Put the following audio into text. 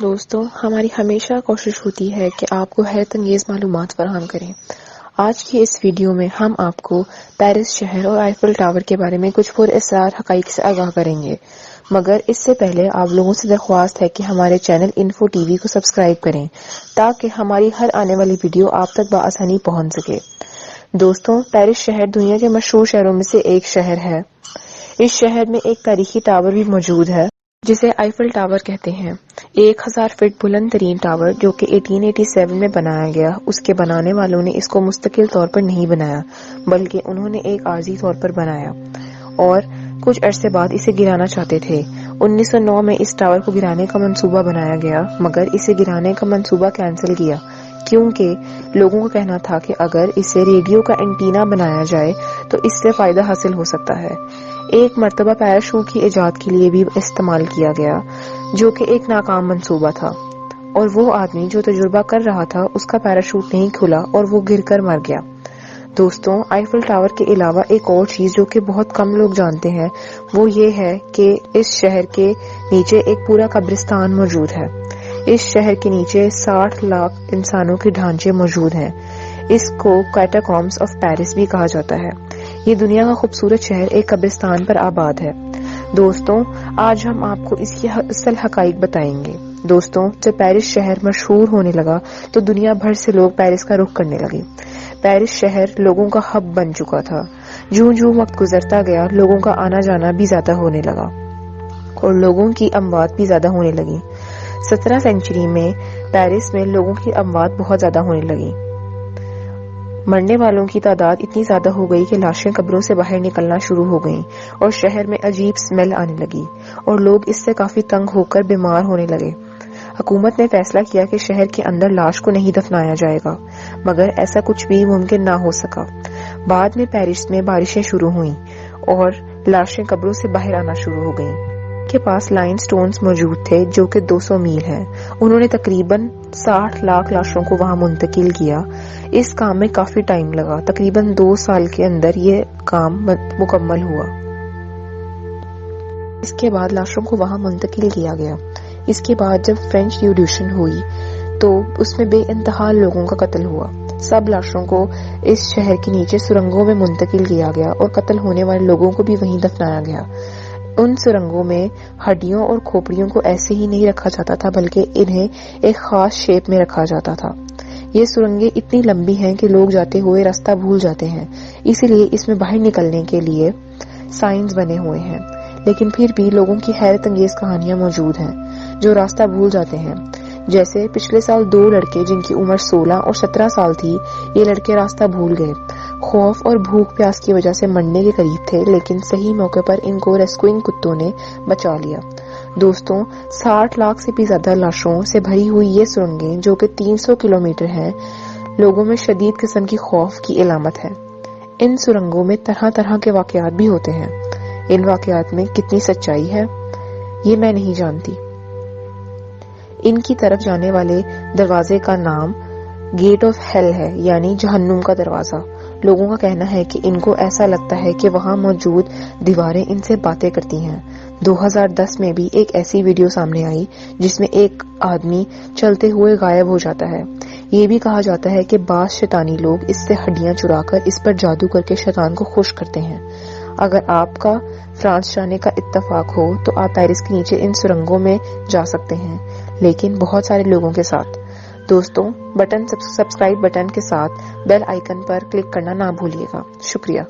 دوستوں، ہماری ہمیشہ کوشش ہوتی ہے کہ آپ کو حیرت انگیز معلومات فراہم کریں۔ آج کی اس ویڈیو میں ہم آپ کو پیرس شہر اور آئیفل ٹاور کے بارے میں کچھ پر اسرار حقائق سے آگاہ کریں گے، مگر اس سے پہلے آپ لوگوں سے درخواست ہے کہ ہمارے چینل انفو ٹی وی کو سبسکرائب کریں تاکہ ہماری ہر آنے والی ویڈیو آپ تک بآسانی پہنچ سکے۔ دوستوں، پیرس شہر دنیا کے مشہور شہروں میں سے ایک شہر ہے۔ اس شہر میں ایک تاریخی ٹاور بھی موجود ہے جسے آئیفل ٹاور کہتے ہیں۔ 1000 فٹ بلند ترین ٹاور جو کہ 1887 میں بنایا گیا، اس کے بنانے والوں نے اس کو مستقل طور پر نہیں بنایا بلکہ انہوں نے ایک عارضی طور پر بنایا اور کچھ عرصے بعد اسے گرانا چاہتے تھے۔ 1909 میں اس ٹاور کو گرانے کا منصوبہ بنایا گیا مگر اسے گرانے کا منصوبہ کینسل کیا کیونکہ لوگوں کا کہنا تھا کہ اگر اسے ریڈیو کا اینٹینا بنایا جائے تو اس سے فائدہ حاصل ہو سکتا ہے۔ ایک مرتبہ پیراشوٹ کی ایجاد کے لیے بھی استعمال کیا گیا جو کہ ایک ناکام منصوبہ تھا اور وہ آدمی جو تجربہ کر رہا تھا اس کا پیراشوٹ نہیں کھلا اور وہ گر کر مر گیا۔ دوستوں، آئیفل ٹاور کے علاوہ ایک اور چیز جو کہ بہت کم لوگ جانتے ہیں وہ یہ ہے کہ اس شہر کے نیچے ایک پورا قبرستان موجود ہے۔ اس شہر کے نیچے 60 لاکھ انسانوں کے ڈھانچے موجود ہیں۔ اس کو کیٹاکومبس آف پیرس بھی کہا جاتا ہے۔ یہ دنیا کا خوبصورت شہر ایک قبرستان پر آباد ہے۔ دوستوں، آج ہم آپ کو اس کی اصل حقائق بتائیں گے۔ دوستوں، جب پیرس شہر مشہور ہونے لگا تو دنیا بھر سے لوگ پیرس کا رخ کرنے لگے۔ پیرس شہر لوگوں کا ہب بن چکا تھا۔ جوں وقت گزرتا گیا لوگوں کا آنا جانا بھی زیادہ ہونے لگا اور لوگوں کی اموات بھی زیادہ ہونے لگی۔ 17 سینچری میں پیرس میں لوگوں کی اموات بہت زیادہ ہونے لگی۔ مرنے والوں کی تعداد اتنی زیادہ ہو گئی کہ لاشیں قبروں سے باہر نکلنا شروع ہو گئیں اور شہر میں عجیب سمیل آنے لگی اور لوگ اس سے کافی تنگ ہو کر بیمار ہونے لگے۔ حکومت نے فیصلہ کیا کہ شہر کے اندر لاش کو نہیں دفنایا جائے گا مگر ایسا کچھ بھی ممکن نہ ہو سکا۔ بعد میں پیرس میں بارشیں شروع ہوئیں اور لاشیں قبروں سے باہر آنا شروع ہو گئیں۔ ان کے پاس لائم سٹونز موجود تھے جو کہ 200 میل ہیں۔ انہوں نے تقریباً 60 لاکھ لاشوں کو وہاں منتقل کیا۔ اس کام میں کافی ٹائم لگا، تقریباً 2 سال کے اندر یہ کام مکمل ہوا۔ اس کے بعد لاشوں کو وہاں منتقل کیا گیا۔ اس کے بعد جب فرینچ ریولیوشن ہوئی تو اس میں بے انتہا لوگوں کا قتل ہوا۔ سب لاشوں کو اس شہر کے نیچے سرنگوں میں منتقل کیا گیا اور قتل ہونے والے لوگوں کو بھی وہیں دفنایا گیا۔ ان سرنگوں میں ہڈیوں اور کھوپڑیوں کو ایسے ہی نہیں رکھا جاتا تھا بلکہ انہیں ایک خاص شیپ میں رکھا جاتا تھا۔ یہ سرنگیں اتنی لمبی ہیں کہ لوگ جاتے ہوئے راستہ بھول جاتے ہیں، اسی لیے اس میں باہر نکلنے کے لیے سائنز بنے ہوئے ہیں، لیکن پھر بھی لوگوں کی حیرت انگیز کہانیاں موجود ہیں جو راستہ بھول جاتے ہیں۔ جیسے پچھلے سال 2 لڑکے جن کی عمر 16 اور 17 سال تھی، یہ لڑکے راستہ بھول گئے، خوف اور بھوک پیاس کی وجہ سے مرنے کے قریب تھے لیکن صحیح موقع پر ان کو ریسکیوئنگ کتوں نے بچا لیا۔ دوستوں، 60 لاکھ سے بھی زیادہ لاشوں سے بھری ہوئی یہ سرنگیں جو کہ 300 کلومیٹر ہیں، لوگوں میں شدید قسم کی خوف کی علامت ہے۔ ان سرنگوں میں طرح طرح کے واقعات بھی ہوتے ہیں۔ ان واقعات میں کتنی سچائی ہے یہ میں نہیں جانتی۔ ان کی طرف جانے والے دروازے کا نام گیٹ آف ہیل ہے، یعنی جہنم کا دروازہ۔ لوگوں کا کہنا ہے کہ ان کو ایسا لگتا ہے کہ وہاں موجود دیواریں ان سے باتیں کرتی ہیں۔ 2010 میں بھی ایک ایسی ویڈیو سامنے آئی جس میں ایک آدمی چلتے ہوئے غائب ہو جاتا ہے۔ یہ بھی کہا جاتا ہے کہ بعض شیطانی لوگ اس سے ہڈیاں چرا کر اس پر جادو کر کے شیطان کو خوش کرتے ہیں۔ اگر آپ کا فرانس جانے کا اتفاق ہو تو آپ پیرس کے نیچے ان سرنگوں میں جا سکتے ہیں، لیکن بہت سارے لوگوں کے ساتھ۔ دوستوں، سبسکرائب بٹن کے ساتھ بیل آئیکن پر کلک کرنا نہ بھولیے گا۔ شکریہ۔